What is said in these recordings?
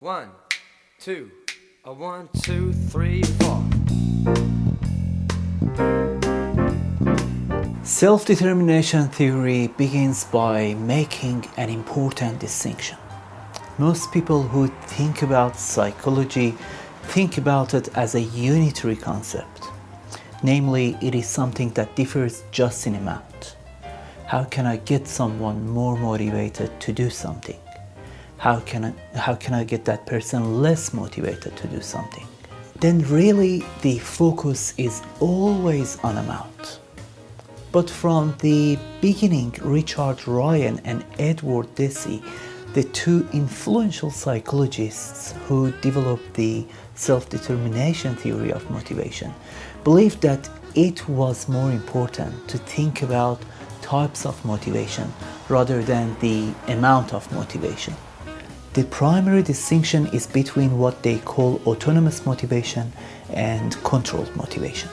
1, 2, 1, 2, 3, 4. Self-determination theory begins by making an important distinction. Most people who think about psychology think about it as a unitary concept. Namely, it is something that differs just in amount. How can I get someone more motivated to do something? How can I get that person less motivated to do something? Then really the focus is always on amount. But from the beginning, Richard Ryan and Edward Deci, the two influential psychologists who developed the self-determination theory of motivation, believed that it was more important to think about types of motivation rather than the amount of motivation. The primary distinction is between what they call autonomous motivation and controlled motivation.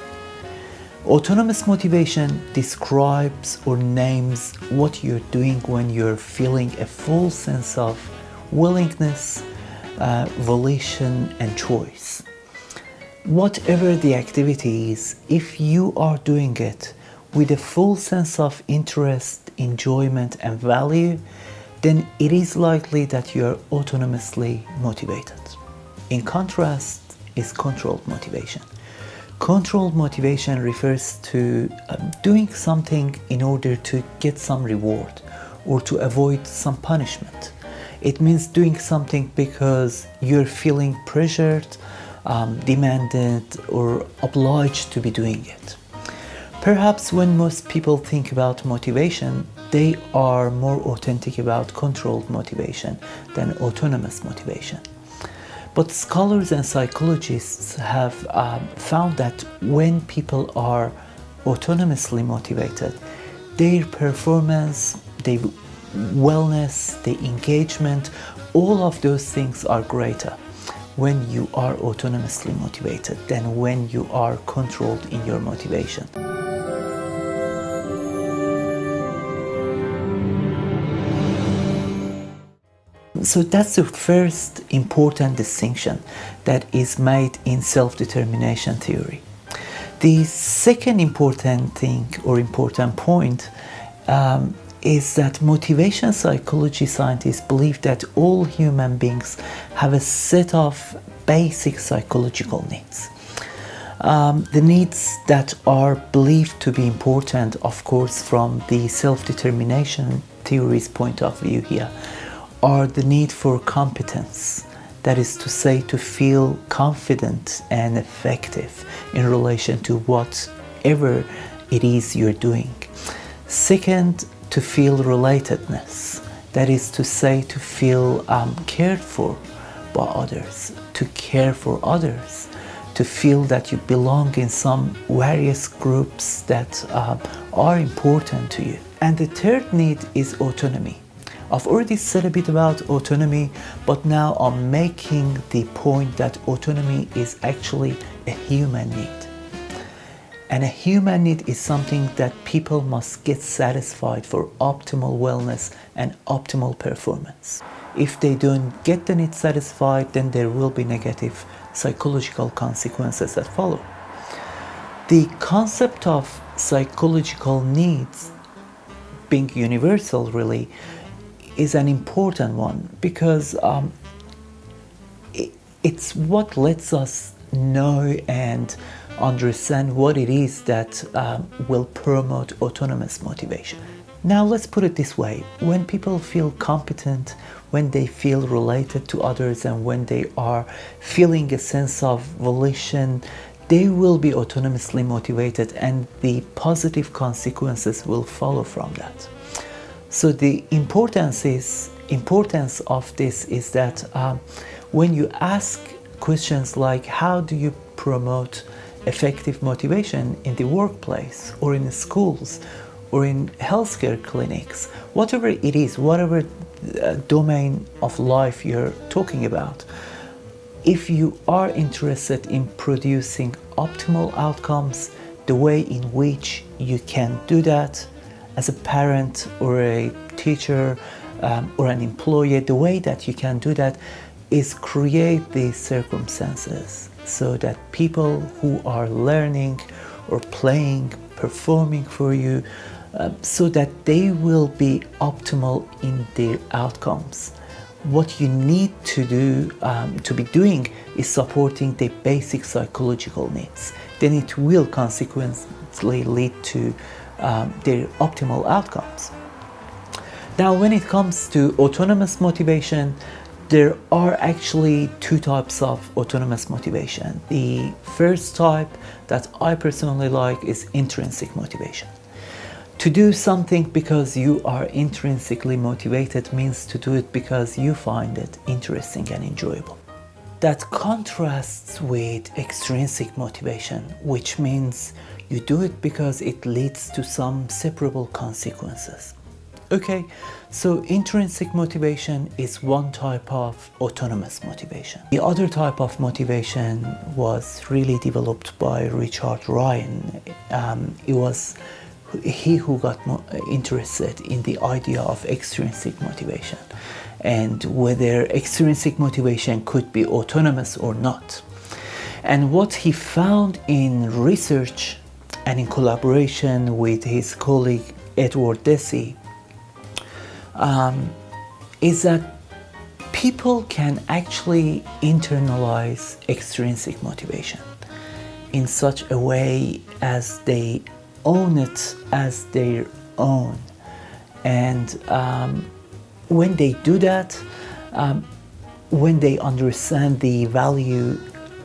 Autonomous motivation describes or names what you're doing when you're feeling a full sense of willingness, volition, and choice. Whatever the activity is, if you are doing it with a full sense of interest, enjoyment, and value, then it is likely that you are autonomously motivated. In contrast is controlled motivation. Controlled motivation refers to doing something in order to get some reward or to avoid some punishment. It means doing something because you're feeling pressured, demanded, or obliged to be doing it. Perhaps when most people think about motivation, they are more authentic about controlled motivation than autonomous motivation. But scholars and psychologists have found that when people are autonomously motivated, their performance, their wellness, their engagement, all of those things are greater when you are autonomously motivated than when you are controlled in your motivation. So that's the first important distinction that is made in self-determination theory. The second important thing or important point is that motivation psychology scientists believe that all human beings have a set of basic psychological needs. The needs that are believed to be important, of course, from the self-determination theory's point of view here, are the need for competence, that is to say, to feel confident and effective in relation to whatever it is you're doing. Second, to feel relatedness, that is to say, to feel cared for by others, to care for others, to feel that you belong in some various groups that are important to you. And the third need is autonomy. I've already said a bit about autonomy, but now I'm making the point that autonomy is actually a human need. And a human need is something that people must get satisfied for optimal wellness and optimal performance. If they don't get the need satisfied, then there will be negative psychological consequences that follow. The concept of psychological needs being universal really is an important one because it's what lets us know and understand what it is that will promote autonomous motivation. Now let's put it this way. When people feel competent, when they feel related to others, and when they are feeling a sense of volition, they will be autonomously motivated and the positive consequences will follow from that. So the importance of this is that when you ask questions like how do you promote effective motivation in the workplace or in the schools or in healthcare clinics, whatever it is, whatever domain of life you're talking about, if you are interested in producing optimal outcomes, the way in which you can do that as a parent or a teacher or an employee, the way that you can do that is create these circumstances so that people who are learning or playing, performing for you, so that they will be optimal in their outcomes. What you need to do, to be doing, is supporting the basic psychological needs. Then it will consequently lead to their optimal outcomes. Now, when it comes to autonomous motivation, there are actually two types of autonomous motivation. The first type that I personally like is intrinsic motivation. To do something because you are intrinsically motivated means to do it because you find it interesting and enjoyable. That contrasts with extrinsic motivation, which means you do it because it leads to some separable consequences. Okay, so intrinsic motivation is one type of autonomous motivation. The other type of motivation was really developed by Richard Ryan. It was he who got interested in the idea of extrinsic motivation and whether extrinsic motivation could be autonomous or not. And what he found in research and in collaboration with his colleague Edward Deci is that people can actually internalize extrinsic motivation in such a way as they own it as their own. And when they do that, when they understand the value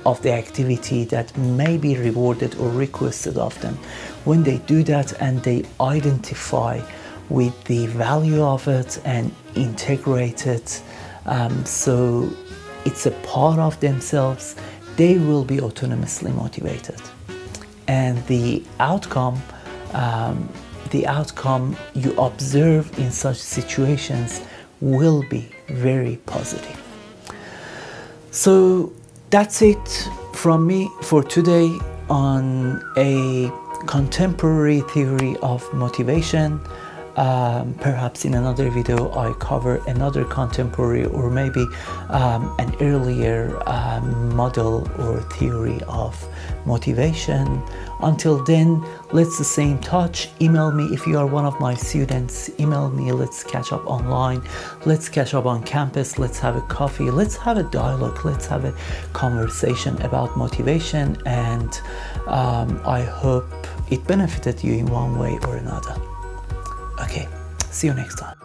of the activity that may be rewarded or requested of them, when they do that and they identify with the value of it and integrate it, so it's a part of themselves, they will be autonomously motivated. And the outcome you observe in such situations will be very positive. So that's it from me for today on a contemporary theory of motivation. Perhaps in another video I cover another contemporary or maybe an earlier model or theory of motivation. Until then, let's stay in touch. Email me if you are one of my students. Email me, let's catch up online, let's catch up on campus, let's have a coffee, let's have a dialogue, let's have a conversation about motivation, and I hope it benefited you in one way or another. Okay, see you next time.